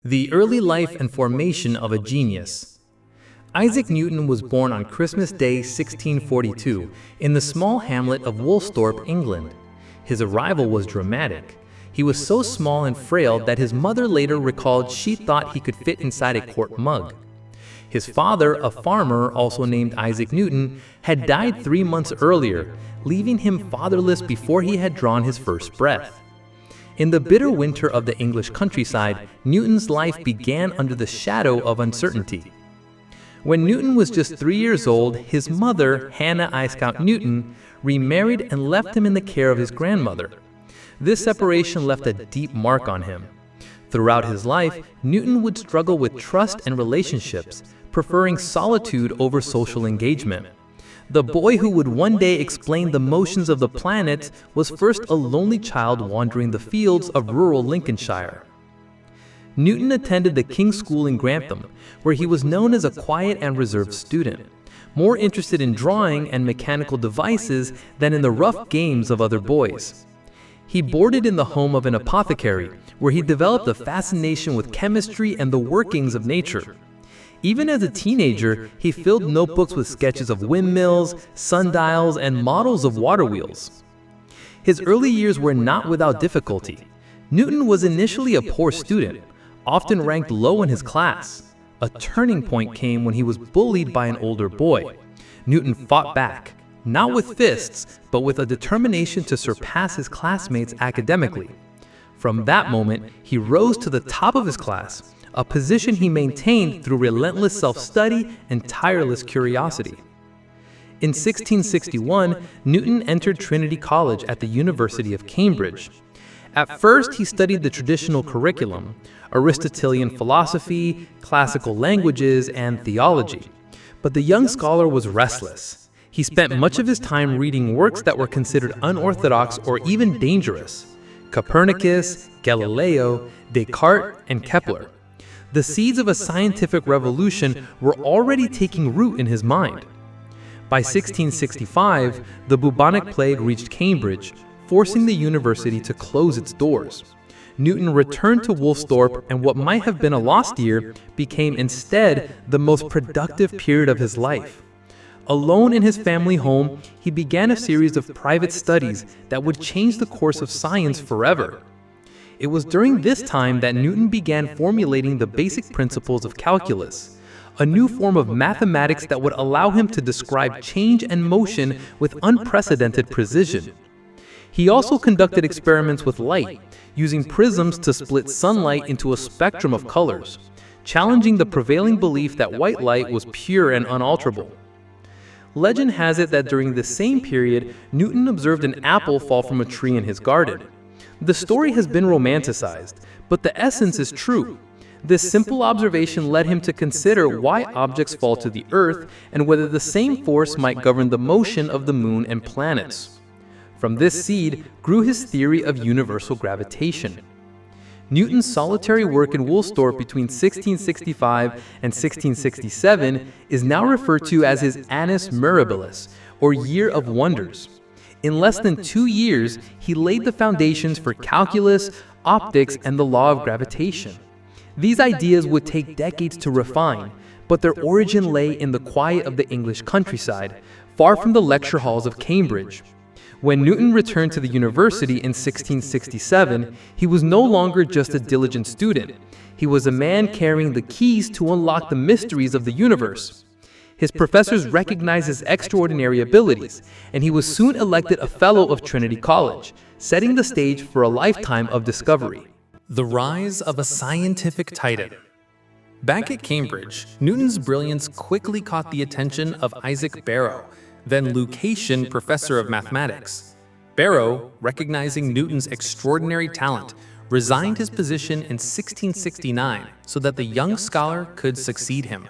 The early life and formation of a genius. Isaac Newton was born on Christmas Day 1642 in the small hamlet of Woolsthorpe, England. His arrival was dramatic. He was so small and frail that his mother later recalled she thought he could fit inside a quart mug. His father, a farmer also named Isaac Newton, had died 3 months earlier, leaving him fatherless before he had drawn his first breath. In the bitter winter of the English countryside, Newton's life began under the shadow of uncertainty. When Newton was just 3 years old, his mother, Hannah Iscott Newton, remarried and left him in the care of his grandmother. This separation left a deep mark on him. Throughout his life, Newton would struggle with trust and relationships, preferring solitude over social engagement. The boy who would one day explain the motions of the planets was first a lonely child wandering the fields of rural Lincolnshire. Newton attended the King's School in Grantham, where he was known as a quiet and reserved student, more interested in drawing and mechanical devices than in the rough games of other boys. He boarded in the home of an apothecary, where he developed a fascination with chemistry and the workings of nature. Even as a teenager, he filled notebooks with sketches of windmills, sundials, and models of water wheels. His early years were not without difficulty. Newton was initially a poor student, often ranked low in his class. A turning point came when he was bullied by an older boy. Newton fought back, not with fists, but with a determination to surpass his classmates academically. From that moment, he rose to the top of his class, a position he maintained through relentless self-study and tireless curiosity. In 1661, Newton entered Trinity College at the University of Cambridge. At first, he studied the traditional curriculum, Aristotelian philosophy, classical languages, and theology. But the young scholar was restless. He spent much of his time reading works that were considered unorthodox or even dangerous: Copernicus, Galileo, Descartes, and Kepler. The seeds of a scientific revolution were already taking root in his mind. By 1665, the bubonic plague reached Cambridge, forcing the university to close its doors. Newton returned to Woolsthorpe, and what might have been a lost year became instead the most productive period of his life. Alone in his family home, he began a series of private studies that would change the course of science forever. It was during this time that Newton began formulating the basic principles of calculus, a new form of mathematics that would allow him to describe change and motion with unprecedented precision. He also conducted experiments with light, using prisms to split sunlight into a spectrum of colors, challenging the prevailing belief that white light was pure and unalterable. Legend has it that during this same period, Newton observed an apple fall from a tree in his garden. The story has been romanticized, but the essence is true. This simple observation led him to consider why objects fall to the earth and whether the same force might govern the motion of the moon and planets. From this seed grew his theory of universal gravitation. Newton's solitary work in Woolsthorpe between 1665 and 1667 is now referred to as his Annus Mirabilis, or Year of Wonders. In less than 2 years, he laid the foundations for calculus, optics, and the law of gravitation. These ideas would take decades to refine, but their origin lay in the quiet of the English countryside, far from the lecture halls of Cambridge. When Newton returned to the university in 1667, he was no longer just a diligent student. He was a man carrying the keys to unlock the mysteries of the universe. His professors recognized his extraordinary abilities, and he was soon elected a Fellow of Trinity College, setting the stage for a lifetime of discovery. The rise of a scientific titan. Back at Cambridge, Newton's brilliance quickly caught the attention of Isaac Barrow, then Lucasian professor of mathematics. Barrow, recognizing Newton's extraordinary talent, resigned his position in 1669 so that the young scholar could succeed him.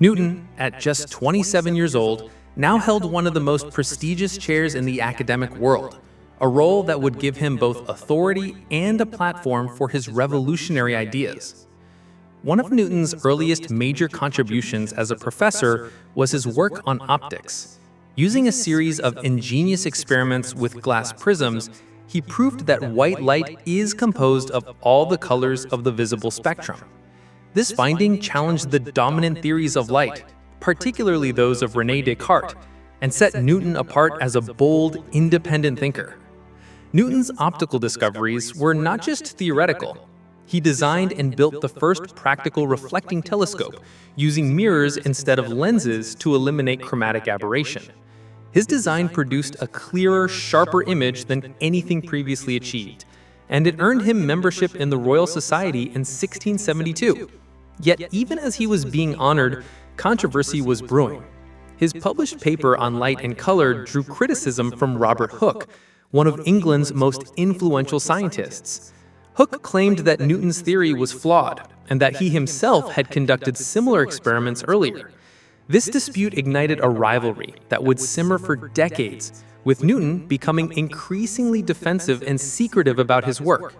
Newton, at just 27 years old, now held one of the most prestigious chairs in the academic world, a role that would give him both authority and a platform for his revolutionary ideas. One of Newton's earliest major contributions as a professor was his work on optics. Using a series of ingenious experiments with glass prisms, he proved that white light is composed of all the colors of the visible spectrum. This finding challenged the dominant theories of light, particularly those of René Descartes, and set Newton apart as a bold, independent thinker. Newton's optical discoveries were not just theoretical. He designed and built the first practical reflecting telescope, using mirrors instead of lenses to eliminate chromatic aberration. His design produced a clearer, sharper image than anything previously achieved, and it earned him membership in the Royal Society in 1672. Yet even as he was being honored, controversy was brewing. His published paper on light and color drew criticism from Robert Hooke, one of England's most influential scientists. Hooke claimed that Newton's theory was flawed, and that he himself had conducted similar experiments earlier. This dispute ignited a rivalry that would simmer for decades, with Newton becoming increasingly defensive and secretive about his work.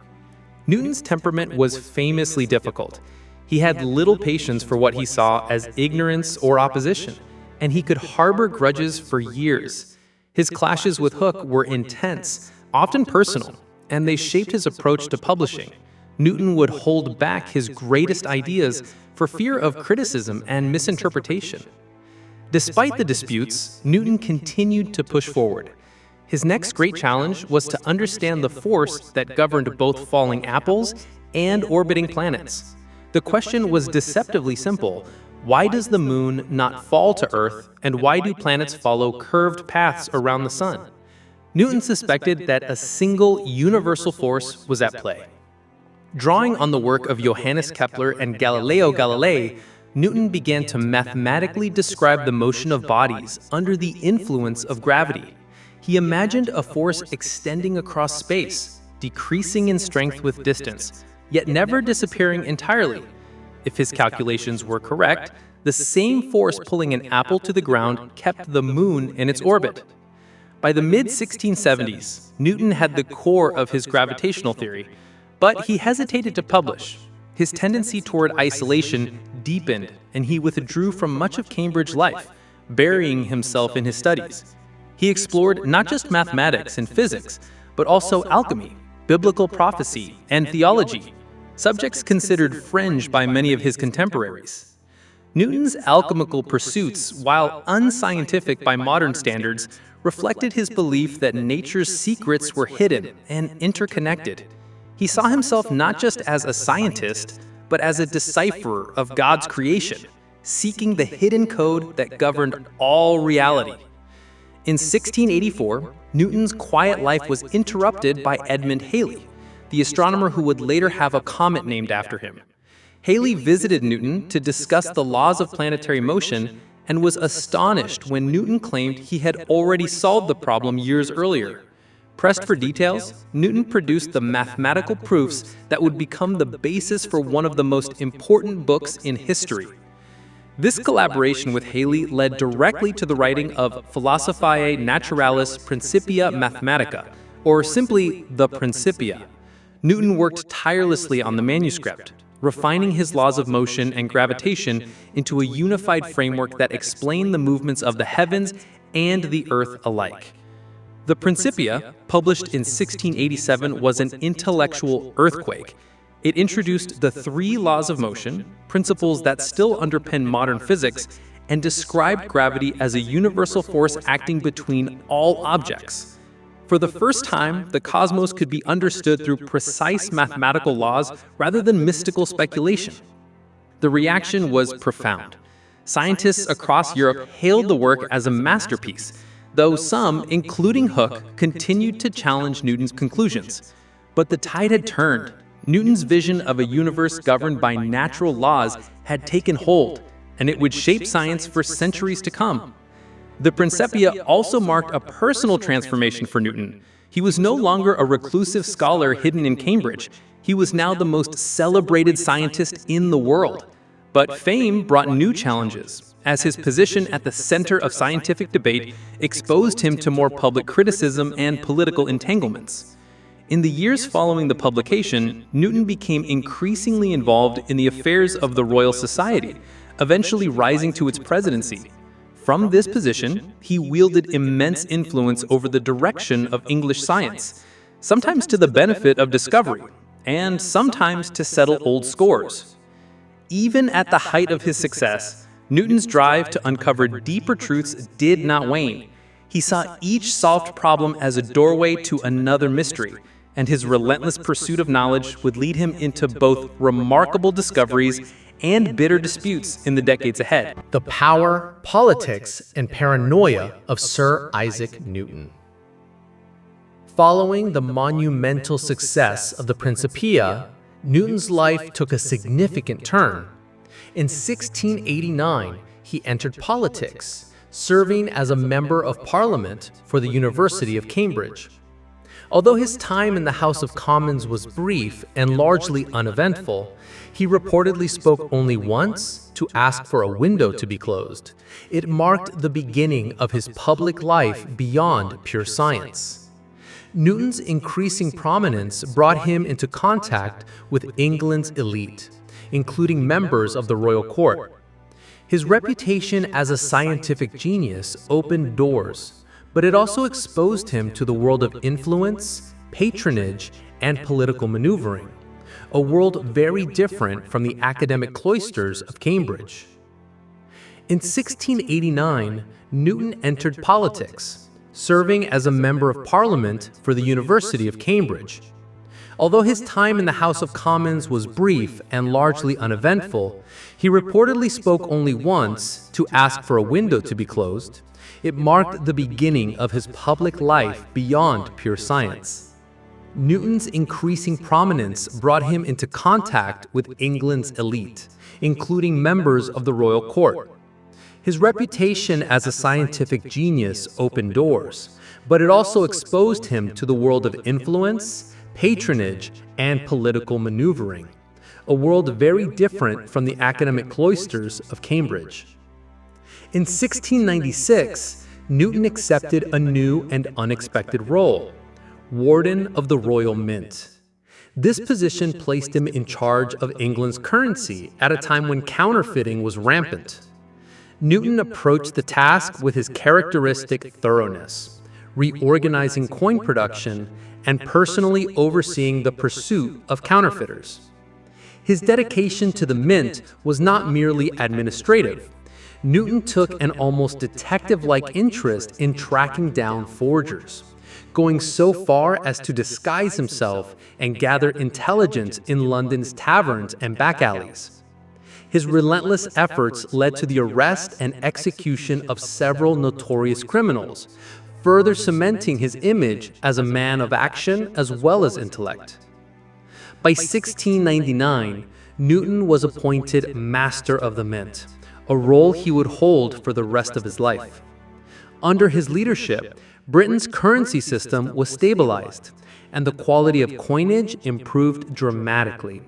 Newton's temperament was famously difficult. He had little patience for what he saw as ignorance or opposition, and he could harbor grudges for years. His clashes with Hooke were intense, often personal, and they shaped his approach to publishing. Newton would hold back his greatest ideas for fear of criticism and misinterpretation. Despite the disputes, Newton continued to push forward. His next great challenge was to understand the force that governed both falling apples and orbiting planets. The question was deceptively simple: why does the moon not fall to Earth, and why do planets follow curved paths around the sun? Newton suspected that a single universal force was at play. Drawing on the work of Johannes Kepler and Galileo Galilei, Newton began to mathematically describe the motion of bodies under the influence of gravity. He imagined a force extending across space, decreasing in strength with distance, yet never disappearing entirely. If his calculations were correct, the same force pulling an apple to the ground kept the moon in its orbit. By the mid-1670s, Newton had the core of his gravitational theory, but he hesitated to publish. His tendency toward isolation deepened, and he withdrew from much of Cambridge life, burying himself in his studies. He explored not just mathematics and physics, but also alchemy, biblical prophecy, and theology, subjects considered fringe by many of his contemporaries. Newton's alchemical pursuits, while unscientific by modern standards, reflected his belief that nature's secrets were hidden and interconnected. He saw himself not just as a scientist, but as a decipherer of God's creation, seeking the hidden code that governed all reality. In 1684, Newton's quiet life was interrupted by Edmund Halley, the astronomer who would later have a comet named after him. Halley visited Newton to discuss the laws of planetary motion and was astonished when Newton claimed he had already solved the problem years earlier. Pressed for details, Newton produced the mathematical proofs that would become the basis for one of the most important books in history. This collaboration with Halley led directly to the writing of Philosophiae Naturalis Principia Mathematica, or simply the Principia. Newton worked tirelessly on the manuscript, refining his laws of motion and gravitation into a unified framework that explained the movements of the heavens and the earth alike. The Principia, published in 1687, was an intellectual earthquake. It introduced the three laws of motion, principles that still underpin modern physics, and described gravity as a universal force acting between all objects. For the first time, the cosmos could be understood through precise mathematical laws rather than mystical speculation. The reaction was profound. Scientists across Europe hailed the work as a masterpiece, though some, including Hooke, continued to challenge Newton's conclusions. But the tide had turned. Newton's vision of a universe governed by natural laws had taken hold, and it would shape science for centuries to come. The Principia also marked a personal transformation for Newton. He was no longer a reclusive scholar hidden in Cambridge. He was now the most celebrated scientist in the world. But fame brought new challenges, as his position at the center of scientific debate exposed him to more public criticism and political entanglements. In the years following the publication, Newton became increasingly involved in the affairs of the Royal Society, eventually rising to its presidency. From this position, he wielded immense influence over the direction of English science. sometimes to the benefit of discovery, and sometimes to settle old scores. Even at the height of his success, Newton's drive to uncover deeper truths did not wane. He saw each solved problem as a doorway to another mystery, and his relentless pursuit of knowledge would lead him into both remarkable discoveries and bitter disputes in the decades ahead. The power, politics, and paranoia of Sir Isaac Newton. Following the monumental success of the Principia, Newton's life took a significant turn. In 1689, he entered politics, serving as a member of Parliament for the University of Cambridge. Although his time in the House of Commons was brief and largely uneventful, he reportedly spoke only once to ask for a window to be closed. It marked the beginning of his public life beyond pure science. Newton's increasing prominence brought him into contact with England's elite, including members of the royal court. His reputation as a scientific genius opened doors, but it also exposed him to the world of influence, patronage, and political maneuvering, a world very different from the academic cloisters of Cambridge. In 1689, Newton entered politics, serving as a member of Parliament for the University of Cambridge. Although his time in the House of Commons was brief and largely uneventful, he reportedly spoke only once to ask for a window to be closed. It marked the beginning of his public life beyond pure science. Newton's increasing prominence brought him into contact with England's elite, including members of the royal court. His reputation as a scientific genius opened doors, but it also exposed him to the world of influence, patronage, and political maneuvering, a world very different from the academic cloisters of Cambridge. In 1696, Newton accepted a new and unexpected role, Warden of the Royal Mint. This position placed him in charge of England's currency at a time when counterfeiting was rampant. Newton approached the task with his characteristic thoroughness, reorganizing coin production and personally overseeing the pursuit of counterfeiters. His dedication to the mint was not merely administrative. Newton took an almost detective-like interest in tracking down forgers, going so far as to disguise himself and gather intelligence in London's taverns and back alleys. His relentless efforts led to the arrest and execution of several notorious criminals, further cementing his image as a man of action as well as intellect. By 1699, Newton was appointed Master of the Mint, a role he would hold for the rest of his life. Under his leadership, Britain's currency system was stabilized, and the quality of coinage improved dramatically.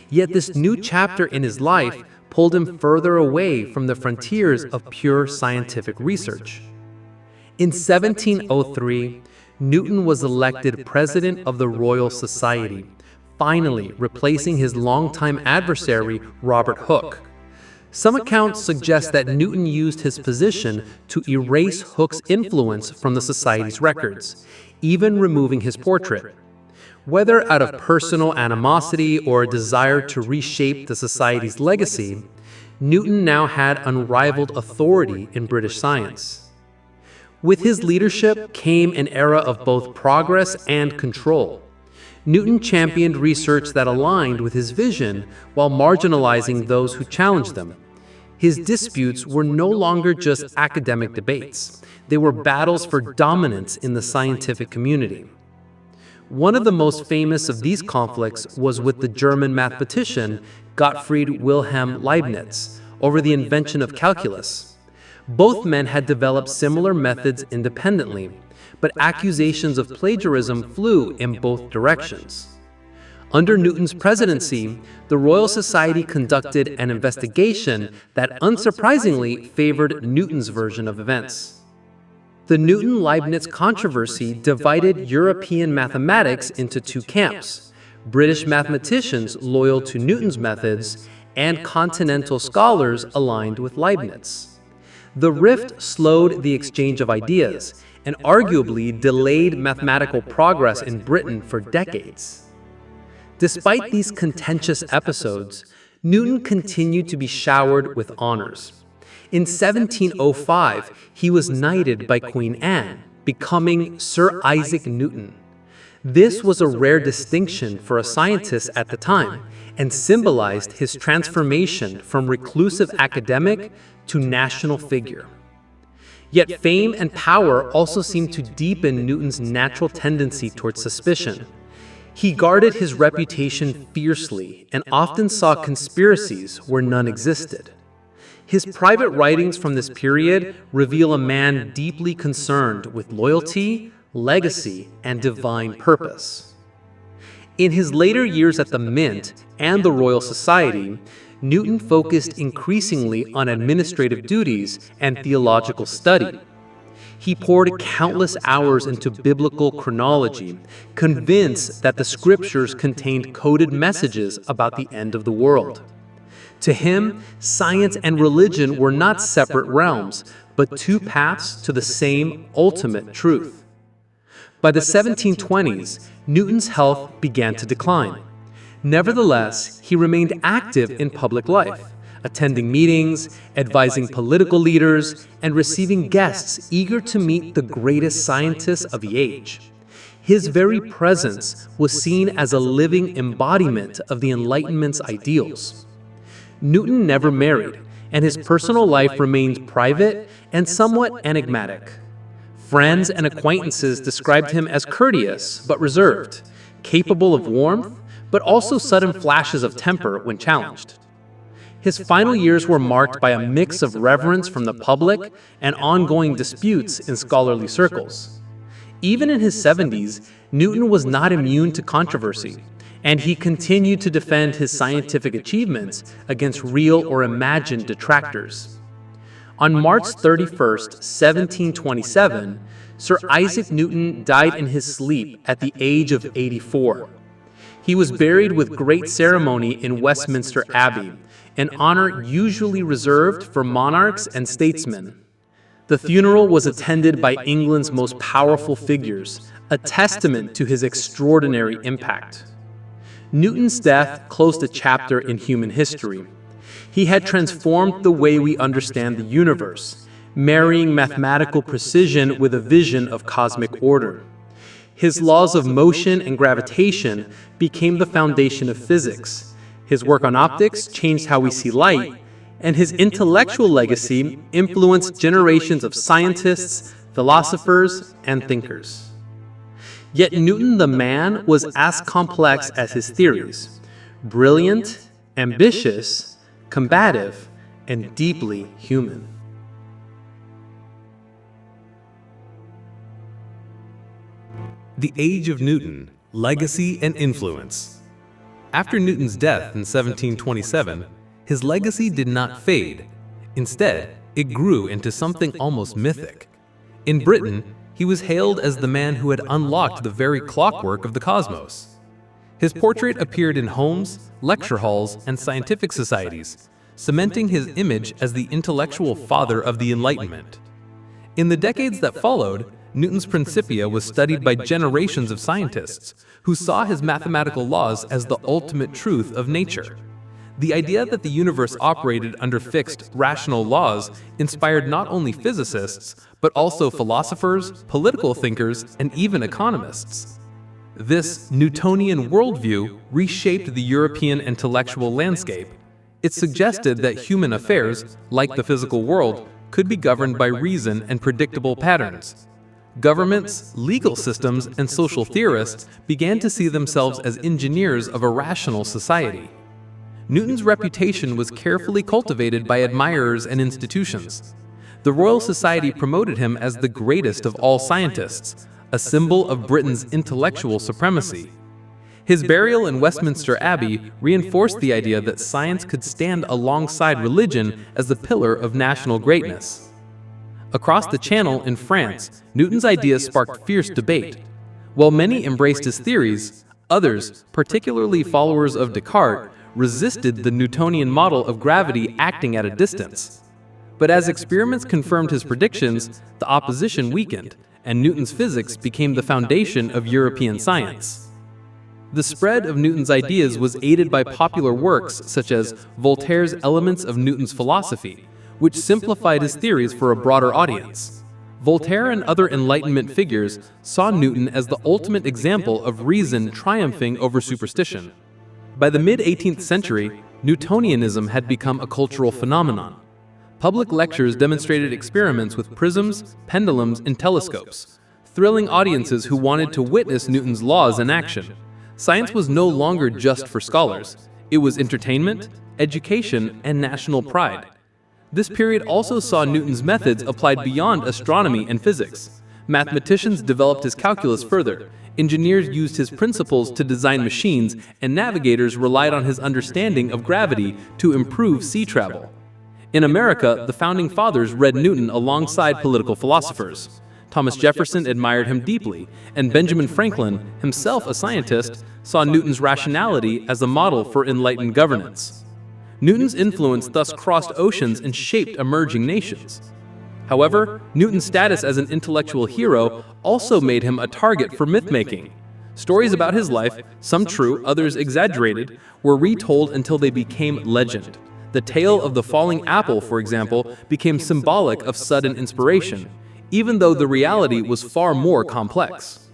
Yet this new chapter in his life pulled him further away from the frontiers of pure scientific research. In 1703, Newton was elected President of the Royal Society, finally replacing his longtime adversary, Robert Hooke. Some accounts suggest that Newton used his position to erase Hooke's influence from the Society's records, even removing his portrait. Whether out of personal animosity or a desire to reshape the Society's legacy, Newton now had unrivaled authority in British science. With his leadership came an era of both progress and control. Newton championed research that aligned with his vision while marginalizing those who challenged them. His disputes were no longer just academic debates. They were battles for dominance in the scientific community. One of the most famous of these conflicts was with the German mathematician Gottfried Wilhelm Leibniz over the invention of calculus. Both men had developed similar methods independently, but accusations of plagiarism flew in both directions. Under Newton's presidency, the Royal Society conducted an investigation that unsurprisingly favored Newton's version of events. The Newton-Leibniz controversy divided European mathematics into two camps: British mathematicians loyal to Newton's methods and continental scholars aligned with Leibniz. The rift slowed the exchange of ideas, and arguably delayed mathematical progress in Britain for decades. Despite these contentious episodes, Newton continued to be showered with honors. In 1705, he was knighted by Queen Anne, becoming Sir Isaac Newton. This was a rare distinction for a scientist at the time and symbolized his transformation from reclusive academic to national figure. Yet fame and power also seemed to deepen Newton's natural tendency towards suspicion. He guarded his reputation fiercely and often saw conspiracies where none existed. His private writings from this period reveal a man deeply concerned with loyalty, legacy, and divine purpose. In his later years at the Mint and the Royal Society, Newton focused increasingly on administrative duties and theological study. He poured countless hours into biblical chronology, convinced that the scriptures contained coded messages about the end of the world. To him, science and religion were not separate realms, but two paths to the same ultimate truth. By the 1720s, Newton's health began to decline. Nevertheless, he remained active in public life, attending meetings, advising political leaders, and receiving guests eager to meet the greatest scientists of the age. His very presence was seen as a living embodiment of the Enlightenment's ideals. Newton never married, and his personal life remained private and somewhat enigmatic. Friends and acquaintances described him as courteous but reserved, capable of warmth, but also sudden flashes of temper when challenged. His final years were marked by a mix of reverence from the public and ongoing disputes in scholarly circles. Even in his 70s, Newton was not immune to controversy, and he continued to defend his scientific achievements against real or imagined detractors. On March 31, 1727, Sir Isaac Newton died in his sleep at the age of 84. He was buried with great ceremony in Westminster Abbey, an honor usually reserved for monarchs and statesmen. The funeral was attended by England's most powerful figures, a testament to his extraordinary impact. Newton's death closed a chapter in human history. He had transformed the way we understand the universe, marrying mathematical precision with a vision of cosmic order. His laws of motion and gravitation became the foundation of physics. His work on optics changed how we see light, and his intellectual legacy influenced generations of scientists, philosophers, and thinkers. Yet Newton the man was as complex as his theories, brilliant, ambitious, combative, and deeply human. The Age of Newton, Legacy and Influence. After Newton's death in 1727, his legacy did not fade. Instead, it grew into something almost mythic. In Britain, he was hailed as the man who had unlocked the very clockwork of the cosmos. His portrait appeared in homes, lecture halls, and scientific societies, cementing his image as the intellectual father of the Enlightenment. In the decades that followed, Newton's Principia was studied by generations of scientists who saw his mathematical laws as the ultimate truth of nature. The idea that the universe operated under fixed, rational laws inspired not only physicists, but also philosophers, political thinkers, and even economists. This Newtonian worldview reshaped the European intellectual landscape. It suggested that human affairs, like the physical world, could be governed by reason and predictable patterns. Governments, legal systems, and social theorists began to see themselves as engineers of a rational society. Newton's reputation was carefully cultivated by admirers and institutions. The Royal Society promoted him as the greatest of all scientists, a symbol of Britain's intellectual supremacy. His burial in Westminster Abbey reinforced the idea that science could stand alongside religion as the pillar of national greatness. Across the Channel in France, Newton's ideas sparked fierce debate. While many embraced his theories, others, particularly followers of Descartes, resisted the Newtonian model of gravity acting at a distance. But as experiments confirmed his predictions, the opposition weakened, and Newton's physics became the foundation of European science. The spread of Newton's ideas was aided by popular works such as Voltaire's Elements of Newton's Philosophy, which simplified his theories for a broader audience. Voltaire and other Enlightenment figures saw Newton as the ultimate example of reason triumphing over superstition. By the mid-18th century, Newtonianism had become a cultural phenomenon. Public lectures demonstrated experiments with prisms, pendulums, and telescopes, thrilling audiences who wanted to witness Newton's laws in action. Science was no longer just for scholars. It was entertainment, education, and national pride. This period also saw Newton's methods applied beyond astronomy and physics. Mathematicians developed his calculus further, engineers used his principles to design machines, and navigators relied on his understanding of gravity to improve sea travel. In America, the Founding Fathers read Newton alongside political philosophers. Thomas Jefferson admired him deeply, and Benjamin Franklin, himself a scientist, saw Newton's rationality as a model for enlightened governance. Newton's influence thus crossed oceans and shaped emerging nations. However, Newton's status as an intellectual hero also made him a target for myth-making. Stories about his life, some true, others exaggerated, were retold until they became legend. The tale of the falling apple, for example, became symbolic of sudden inspiration, even though the reality was far more complex.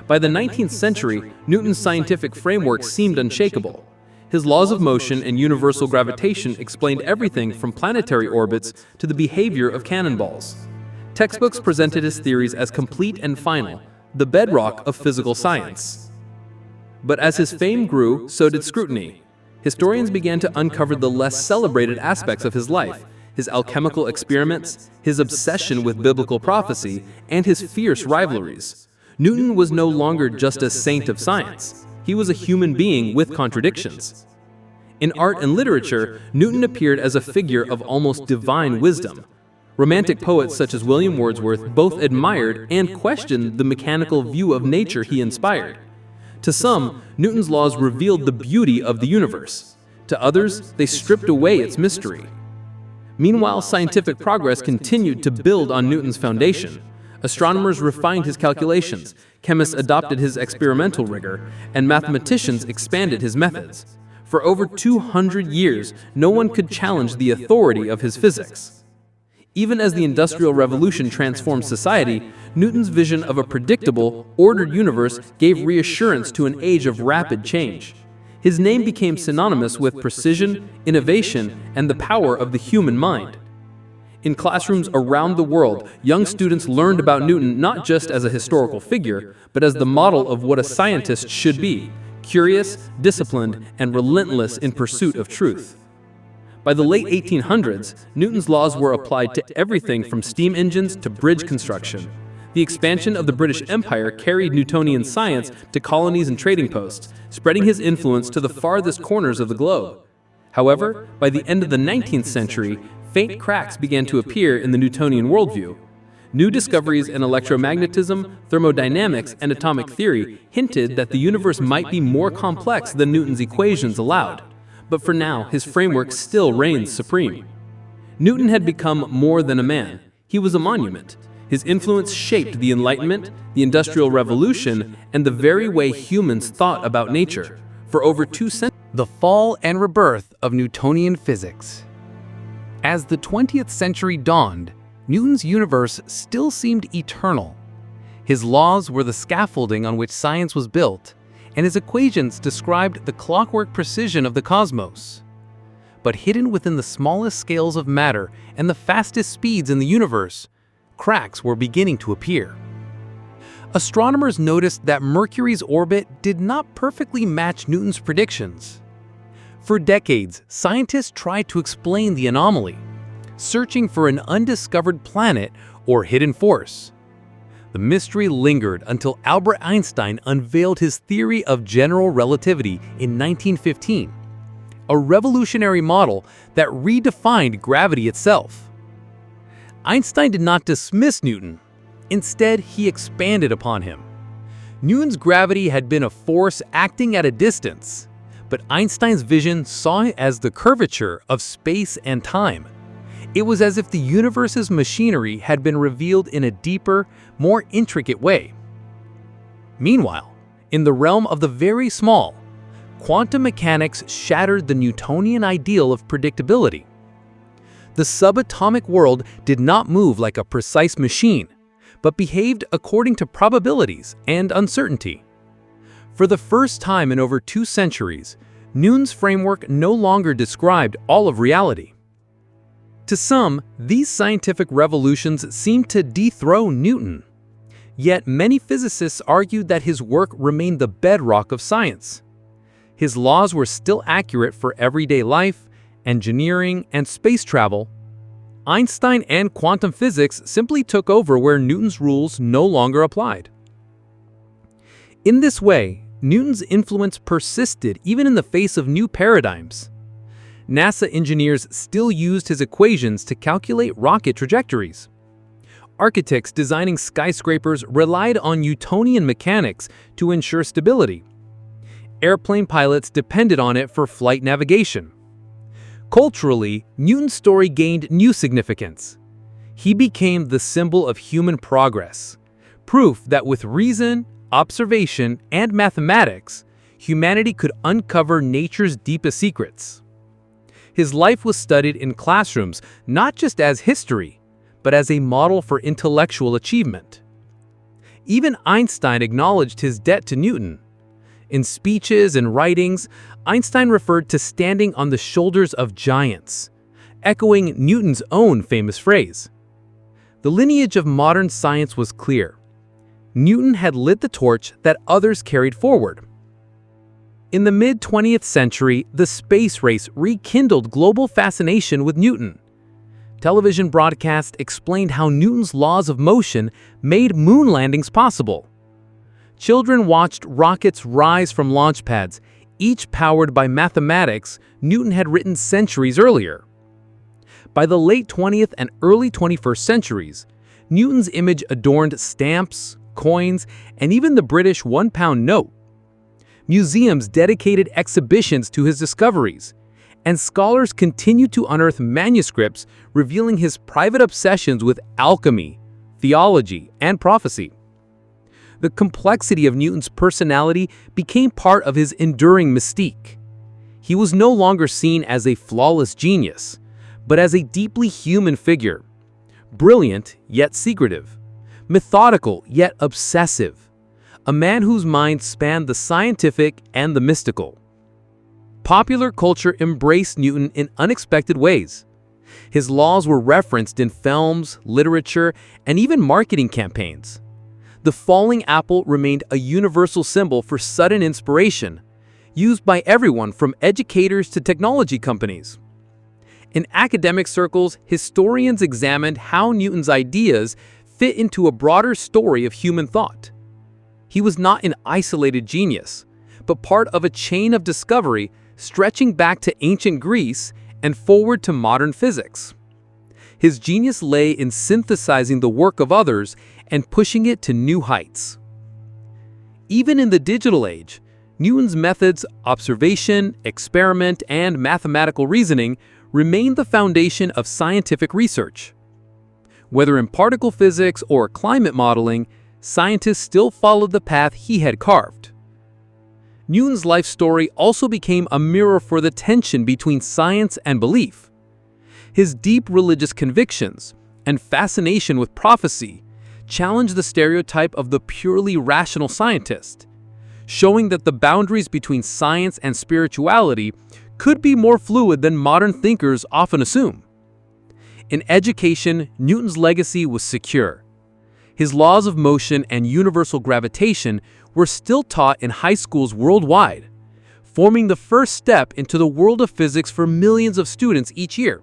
By the 19th century, Newton's scientific framework seemed unshakable. His laws of motion and universal gravitation explained everything from planetary orbits to the behavior of cannonballs. Textbooks presented his theories as complete and final, the bedrock of physical science. But as his fame grew, so did scrutiny. Historians began to uncover the less celebrated aspects of his life, his alchemical experiments, his obsession with biblical prophecy, and his fierce rivalries. Newton was no longer just a saint of science. He was a human being with contradictions. In art and literature, Newton appeared as a figure of almost divine wisdom. Romantic poets such as William Wordsworth both admired and questioned the mechanical view of nature he inspired. To some, Newton's laws revealed the beauty of the universe. To others, they stripped away its mystery. Meanwhile, scientific progress continued to build on Newton's foundation. Astronomers refined his calculations, chemists adopted his experimental rigor, and mathematicians expanded his methods. For over 200 years, no one could challenge the authority of his physics. Even as the Industrial Revolution transformed society, Newton's vision of a predictable, ordered universe gave reassurance to an age of rapid change. His name became synonymous with precision, innovation, and the power of the human mind. In classrooms around the world, young students learned about Newton not just as a historical figure, but as the model of what a scientist should be: curious, disciplined, and relentless in pursuit of truth. By the late 1800s, Newton's laws were applied to everything from steam engines to bridge construction. The expansion of the British Empire carried Newtonian science to colonies and trading posts, spreading his influence to the farthest corners of the globe. However, by the end of the 19th century, faint cracks began to appear in the Newtonian worldview. New discoveries in electromagnetism, thermodynamics, and atomic theory hinted that the universe might be more complex than Newton's equations allowed. But for now, his framework still reigns supreme. Newton had become more than a man. He was a monument. His influence shaped the Enlightenment, the Industrial Revolution, and the very way humans thought about nature. For over 2 centuries, The fall and rebirth of Newtonian physics. As the 20th century dawned, Newton's universe still seemed eternal. His laws were the scaffolding on which science was built, and his equations described the clockwork precision of the cosmos. But hidden within the smallest scales of matter and the fastest speeds in the universe, cracks were beginning to appear. Astronomers noticed that Mercury's orbit did not perfectly match Newton's predictions. For decades, scientists tried to explain the anomaly, searching for an undiscovered planet or hidden force. The mystery lingered until Albert Einstein unveiled his theory of general relativity in 1915, a revolutionary model that redefined gravity itself. Einstein did not dismiss Newton. Instead, he expanded upon him. Newton's gravity had been a force acting at a distance, but Einstein's vision saw it as the curvature of space and time. It was as if the universe's machinery had been revealed in a deeper, more intricate way. Meanwhile, in the realm of the very small, quantum mechanics shattered the Newtonian ideal of predictability. The subatomic world did not move like a precise machine, but behaved according to probabilities and uncertainty. For the first time in over 2 centuries, Newton's framework no longer described all of reality. To some, these scientific revolutions seemed to dethrone Newton. Yet many physicists argued that his work remained the bedrock of science. His laws were still accurate for everyday life, engineering, and space travel. Einstein and quantum physics simply took over where Newton's rules no longer applied. In this way, Newton's influence persisted even in the face of new paradigms. NASA engineers still used his equations to calculate rocket trajectories. Architects designing skyscrapers relied on Newtonian mechanics to ensure stability. Airplane pilots depended on it for flight navigation. Culturally, Newton's story gained new significance. He became the symbol of human progress, proof that with reason, observation, and mathematics, humanity could uncover nature's deepest secrets. His life was studied in classrooms not just as history, but as a model for intellectual achievement. Even Einstein acknowledged his debt to Newton. In speeches and writings, Einstein referred to standing on the shoulders of giants, echoing Newton's own famous phrase. The lineage of modern science was clear. Newton had lit the torch that others carried forward. In the mid-20th century, the space race rekindled global fascination with Newton. Television broadcasts explained how Newton's laws of motion made moon landings possible. Children watched rockets rise from launch pads, each powered by mathematics Newton had written centuries earlier. By the late 20th and early 21st centuries, Newton's image adorned stamps, coins, and even the British £1 note. Museums dedicated exhibitions to his discoveries, and scholars continued to unearth manuscripts revealing his private obsessions with alchemy, theology, and prophecy. The complexity of Newton's personality became part of his enduring mystique. He was no longer seen as a flawless genius, but as a deeply human figure, brilliant yet secretive, methodical yet obsessive, a man whose mind spanned the scientific and the mystical. Popular culture embraced Newton in unexpected ways. His laws were referenced in films, literature, and even marketing campaigns. The falling apple remained a universal symbol for sudden inspiration, used by everyone from educators to technology companies. In academic circles, historians examined how Newton's ideas fit into a broader story of human thought. He was not an isolated genius, but part of a chain of discovery stretching back to ancient Greece and forward to modern physics. His genius lay in synthesizing the work of others and pushing it to new heights. Even in the digital age, Newton's methods, observation, experiment, and mathematical reasoning remain the foundation of scientific research. Whether in particle physics or climate modeling, scientists still followed the path he had carved. Newton's life story also became a mirror for the tension between science and belief. His deep religious convictions and fascination with prophecy challenged the stereotype of the purely rational scientist, showing that the boundaries between science and spirituality could be more fluid than modern thinkers often assume. In education, Newton's legacy was secure. His laws of motion and universal gravitation were still taught in high schools worldwide, forming the first step into the world of physics for millions of students each year.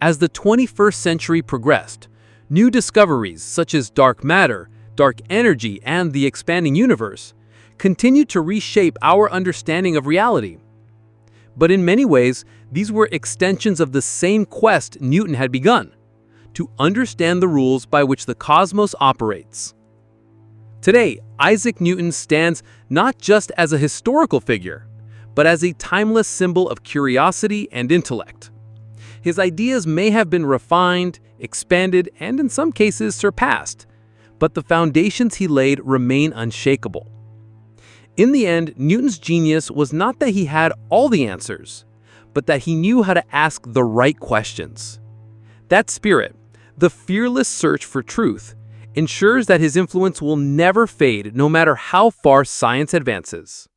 As the 21st century progressed, new discoveries such as dark matter, dark energy, and the expanding universe continued to reshape our understanding of reality. But in many ways, these were extensions of the same quest Newton had begun: to understand the rules by which the cosmos operates. Today, Isaac Newton stands not just as a historical figure, but as a timeless symbol of curiosity and intellect. His ideas may have been refined, expanded, and in some cases surpassed, but the foundations he laid remain unshakable. In the end, Newton's genius was not that he had all the answers, but that he knew how to ask the right questions. That spirit, the fearless search for truth, ensures that his influence will never fade no matter how far science advances.